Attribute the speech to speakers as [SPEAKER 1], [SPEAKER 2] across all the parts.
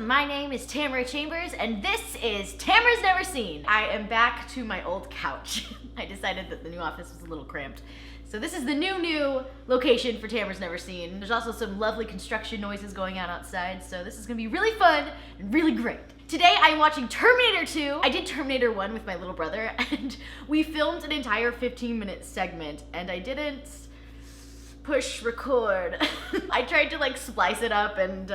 [SPEAKER 1] my name is Tamara Chambers, and this is Tamara's Never Seen. I am back to my old couch. I decided that the new office was a little cramped. So this is the new location for Tamara's Never Seen. There's also some lovely construction noises going on outside, so this is gonna be really fun and really great. Today I'm watching Terminator 2. I did Terminator 1 with my little brother, and we filmed an entire 15-minute segment, and I didn't push record. I tried to like splice it up and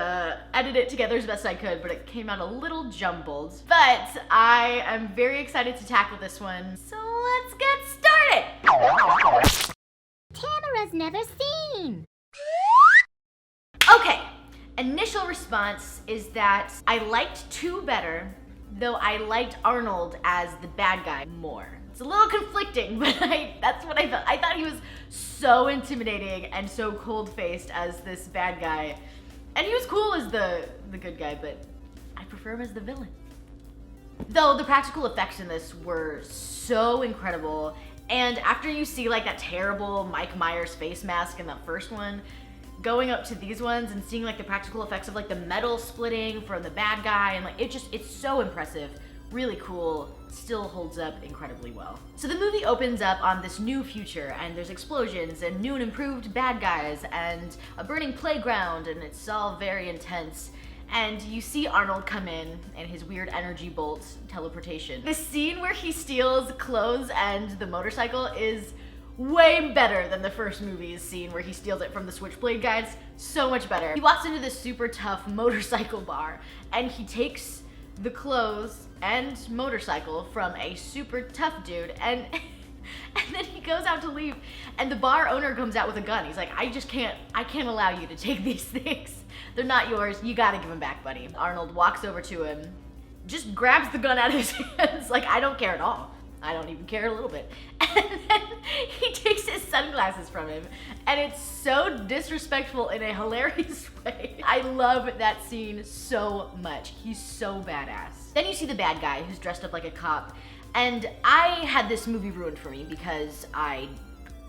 [SPEAKER 1] edit it together as best I could, but it came out a little jumbled. But I am very excited to tackle this one, so let's get started!
[SPEAKER 2] Tamara's Never Seen.
[SPEAKER 1] Okay, initial response is that I liked 2 better, though I liked Arnold as the bad guy more. It's a little conflicting, but that's what I felt. I thought he was so intimidating and so cold-faced as this bad guy. And he was cool as the good guy, but I prefer him as the villain. Though the practical effects in this were so incredible, and after you see like that terrible Mike Myers face mask in that first one, going up to these ones and seeing like the practical effects of like the metal splitting from the bad guy, and like it's so impressive. Really cool, still holds up incredibly well. So the movie opens up on this new future, and there's explosions and new and improved bad guys and a burning playground, and it's all very intense. And you see Arnold come in and his weird energy bolt teleportation. The scene where he steals clothes and the motorcycle is way better than the first movie's scene where he steals it from the Switchblade guys. So much better. He walks into this super tough motorcycle bar, and he takes the clothes and motorcycle from a super tough dude, and then he goes out to leave, and the bar owner comes out with a gun. He's like, I can't allow you to take these things. They're not yours. You gotta give them back, buddy. Arnold walks over to him, just grabs the gun out of his hands, like, I don't care at all. I don't even care a little bit. And then he takes his sunglasses from him, and it's so disrespectful in a hilarious way. I love that scene so much. He's so badass. Then you see the bad guy who's dressed up like a cop, and I had this movie ruined for me because I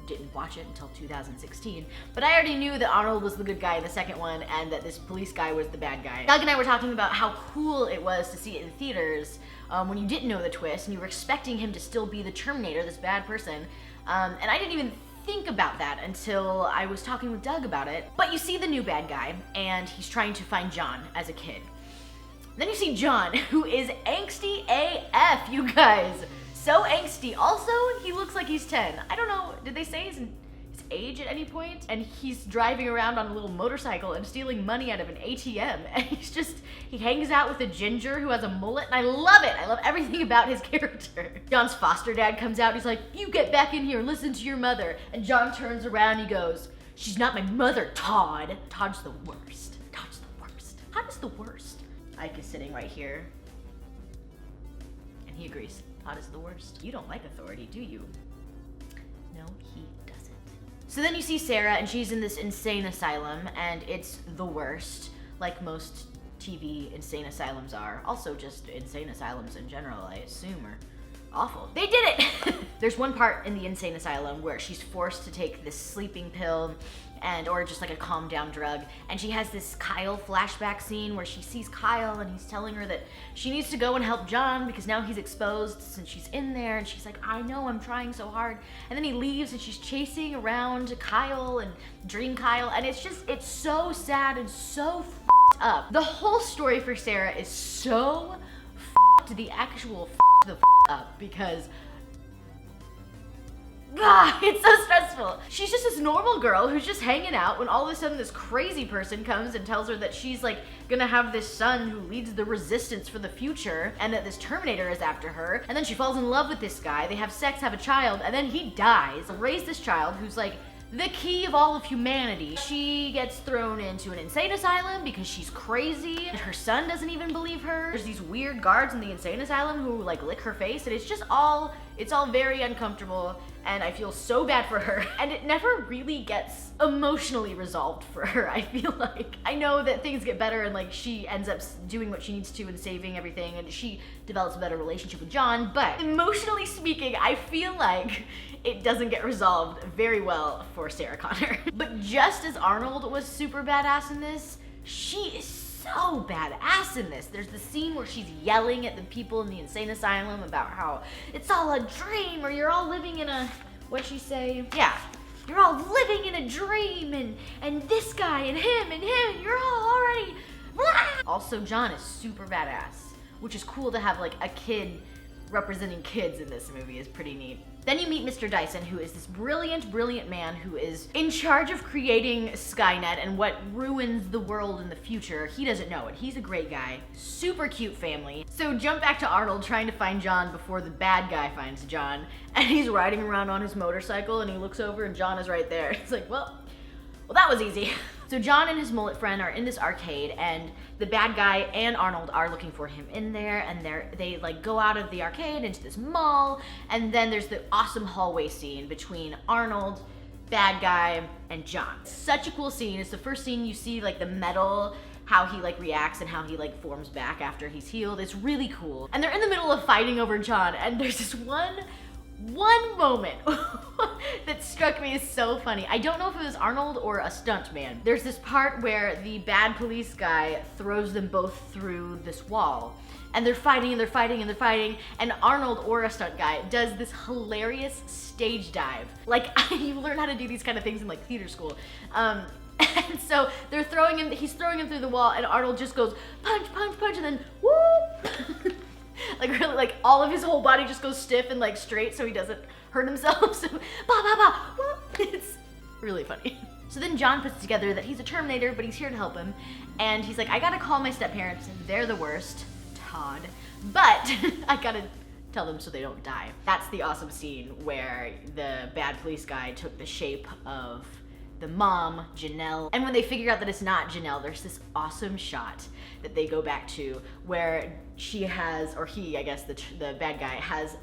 [SPEAKER 1] didn't watch it until 2016, but I already knew that Arnold was the good guy in the second one and that this police guy was the bad guy. Doug and I were talking about how cool it was to see it in theaters when you didn't know the twist and you were expecting him to still be the Terminator, this bad person, and I didn't even think about that until I was talking with Doug about it. But you see the new bad guy, and he's trying to find John as a kid. Then you see John, who is angsty AF, you guys. So angsty. Also, he looks like he's 10. I don't know, did they say his age at any point? And he's driving around on a little motorcycle and stealing money out of an ATM. And he hangs out with a ginger who has a mullet, and I love it. I love everything about his character. John's foster dad comes out, he's like, you get back in here and listen to your mother. And John turns around, he goes, she's not my mother, Todd. Todd's the worst. Todd's the worst. Todd's the worst. Ike is sitting right here, and he agrees. Todd is the worst. You don't like authority, do you? No, he doesn't. So then you see Sarah, and she's in this insane asylum, and it's the worst, like most TV insane asylums are. Also just insane asylums in general, I assume, are awful. They did it! There's one part in the insane asylum where she's forced to take this sleeping pill or just like a calm down drug, and she has this Kyle flashback scene where she sees Kyle and he's telling her that she needs to go and help John because now he's exposed since she's in there, and she's like, I know, I'm trying so hard. And then he leaves and she's chasing around Kyle and Dream Kyle, and it's so sad and so f***ed up. The whole story for Sarah is so f***ed the actual up because it's so stressful. She's just this normal girl who's just hanging out when all of a sudden this crazy person comes and tells her that she's like gonna have this son who leads the resistance for the future, and that this Terminator is after her, and then she falls in love with this guy, they have sex, have a child, and then he dies. Raise this child who's like the key of all of humanity. She gets thrown into an insane asylum because she's crazy, and her son doesn't even believe her. There's these weird guards in the insane asylum who like lick her face, and it's all very uncomfortable, and I feel so bad for her. And it never really gets emotionally resolved for her, I feel like. I know that things get better and like she ends up doing what she needs to and saving everything, and she develops a better relationship with John, but emotionally speaking, I feel like it doesn't get resolved very well for Sarah Connor. But just as Arnold was super badass in this, she is so badass in this. There's the scene where she's yelling at the people in the insane asylum about how it's all a dream, or you're all living in a, what'd she say? Yeah, you're all living in a dream, and this guy and him, you're all already, blah. Also, John is super badass, which is cool to have like a kid representing kids in this movie is pretty neat. Then you meet Mr. Dyson, who is this brilliant man who is in charge of creating Skynet and what ruins the world in the future. He doesn't know it. He's a great guy. Super cute family. So jump back to Arnold trying to find John before the bad guy finds John. And he's riding around on his motorcycle and he looks over and John is right there. It's like, well, that was easy. So John and his mullet friend are in this arcade and the bad guy and Arnold are looking for him in there, and they like go out of the arcade into this mall, and then there's the awesome hallway scene between Arnold, bad guy, and John. Such a cool scene. It's the first scene you see like the metal, how he like reacts and how he like forms back after he's healed. It's really cool. And they're in the middle of fighting over John, and there's this one moment that struck me as so funny. I don't know if it was Arnold or a stunt man. There's this part where the bad police guy throws them both through this wall, and they're fighting and they're fighting and they're fighting, and Arnold, or a stunt guy, does this hilarious stage dive. Like, you learn how to do these kind of things in like theater school. And so they're throwing him, he's throwing him through the wall, and Arnold just goes punch, punch, punch, and then whoop. Like really, like all of his whole body just goes stiff and like straight so he doesn't hurt himself. So, it's really funny. So then John puts together that he's a Terminator, but he's here to help him. And he's like, I gotta call my step-parents. They're the worst, Todd. But I gotta tell them so they don't die. That's the awesome scene where the bad police guy took the shape of the mom, Janelle. And when they figure out that it's not Janelle, there's this awesome shot that they go back to where she has, or he, I guess, the bad guy has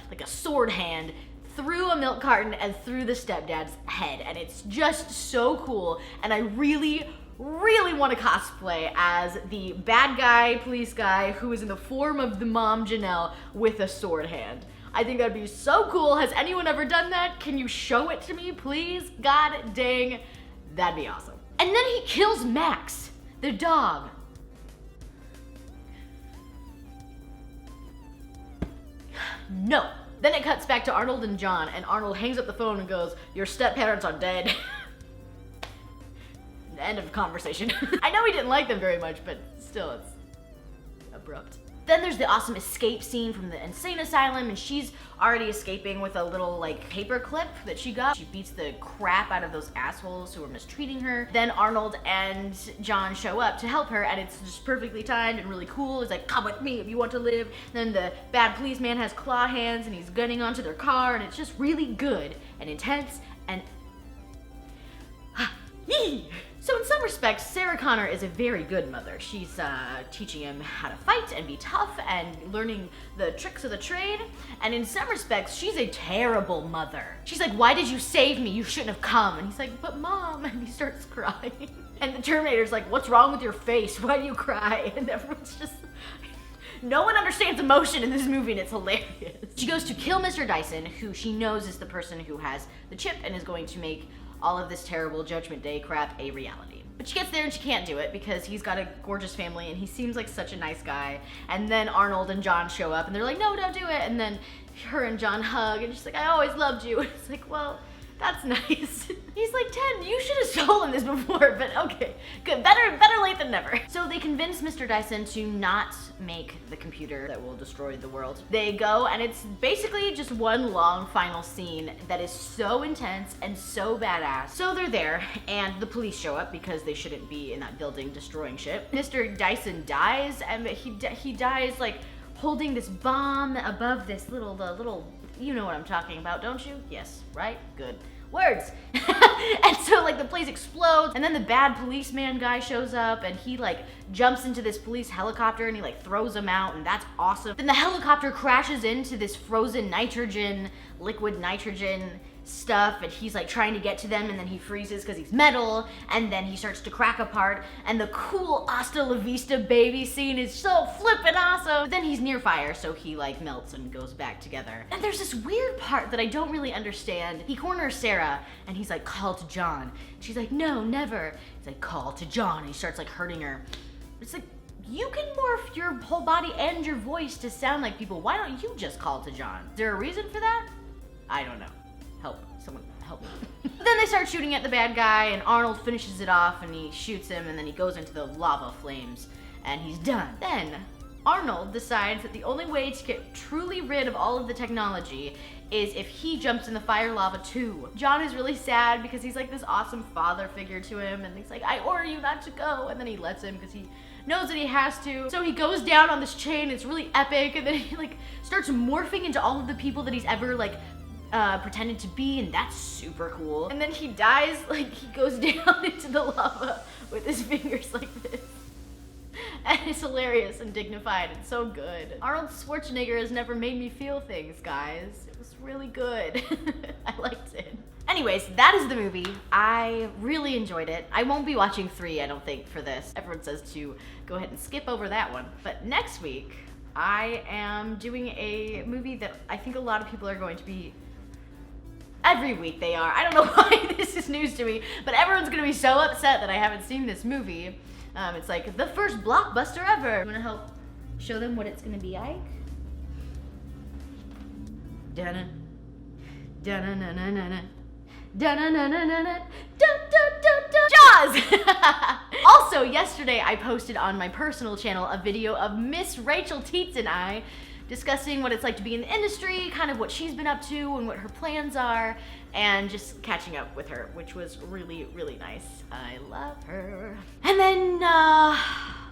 [SPEAKER 1] like a sword hand through a milk carton and through the stepdad's head. And it's just so cool. And I really want to cosplay as the bad guy, police guy, who is in the form of the mom, Janelle, with a sword hand. I think that'd be so cool. Has anyone ever done that? Can you show it to me, please? God dang, that'd be awesome. And then he kills Max, the dog. No. Then it cuts back to Arnold and John, and Arnold hangs up the phone and goes, your step-parents are dead. End of conversation. I know he didn't like them very much, but still, it's abrupt. Then there's the awesome escape scene from the insane asylum, and she's already escaping with a little like paper clip that she got. She beats the crap out of those assholes who are mistreating her. Then Arnold and John show up to help her, and it's just perfectly timed and really cool. It's like, come with me if you want to live. Then the bad policeman has claw hands and he's gunning onto their car, and it's just really good and intense and So in some respects, Sarah Connor is a very good mother. She's teaching him how to fight and be tough and learning the tricks of the trade. And in some respects, she's a terrible mother. She's like, why did you save me? You shouldn't have come. And he's like, but mom, and he starts crying. And the Terminator's like, what's wrong with your face? Why do you cry? And everyone's just, no one understands emotion in this movie, and it's hilarious. She goes to kill Mr. Dyson, who she knows is the person who has the chip and is going to make all of this terrible Judgment Day crap a reality. But she gets there and she can't do it because he's got a gorgeous family and he seems like such a nice guy. And then Arnold and John show up and they're like, no, don't do it. And then her and John hug and she's like, I always loved you. And it's like, well, that's nice. He's like, 10, you should have stolen this before, but okay, good, better late than never. So they convince Mr. Dyson to not make the computer that will destroy the world. They go, and it's basically just one long final scene that is so intense and so badass. So they're there, and the police show up because they shouldn't be in that building destroying shit. Mr. Dyson dies, and he dies like holding this bomb above this little, you know what I'm talking about, don't you? Yes, right? Good. Words. And so like the place explodes, and then the bad policeman guy shows up and he like jumps into this police helicopter and he like throws him out, and that's awesome. Then the helicopter crashes into this frozen nitrogen, liquid nitrogen stuff, and he's like trying to get to them, and then he freezes because he's metal, and then he starts to crack apart, and the cool hasta la vista baby scene is so flippin' awesome. But then he's near fire, so he like melts and goes back together. And there's this weird part that I don't really understand. He corners Sarah and he's like, call to John. She's like, no, never. He's like, call to John, and he starts like hurting her. It's like, you can morph your whole body and your voice to sound like people. Why don't you just call to John? Is there a reason for that? I don't know. Help. Someone help me. Then they start shooting at the bad guy, and Arnold finishes it off, and he shoots him, and then he goes into the lava flames, and he's done. Then Arnold decides that the only way to get truly rid of all of the technology is if he jumps in the fire lava too. John is really sad because he's like this awesome father figure to him, and he's like, I order you not to go, and then he lets him because he knows that he has to. So he goes down on this chain, it's really epic, and then he like starts morphing into all of the people that he's ever like pretended to be, and that's super cool. And then he dies, like he goes down into the lava with his fingers like this. And it's hilarious and dignified and so good. Arnold Schwarzenegger has never made me feel things, guys. It was really good. I liked it. Anyways, that is the movie. I really enjoyed it. I won't be watching 3, I don't think, for this. Everyone says to go ahead and skip over that one. But next week, I am doing a movie that I think a lot of people are going to be... Every week they are. I don't know why this is news to me, but everyone's gonna be so upset that I haven't seen this movie. It's like the first blockbuster ever. I'm gonna help show them what it's gonna be like. Dun dun dun dun dun dun dun dun dun. Jaws! Also, yesterday I posted on my personal channel a video of Miss Rachel Teets and I discussing what it's like to be in the industry, kind of what she's been up to and what her plans are, and just catching up with her, which was really, really nice. I love her. And then,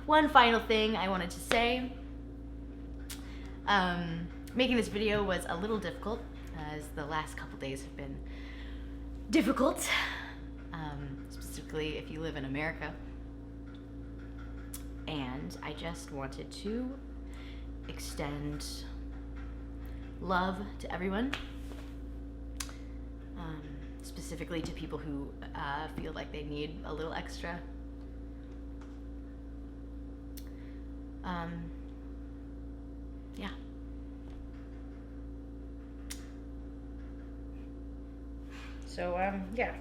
[SPEAKER 1] one final thing I wanted to say. Making this video was a little difficult, as the last couple days have been difficult, specifically if you live in America. And I just wanted to extend love to everyone, specifically to people who feel like they need a little extra. Yeah. So, yeah.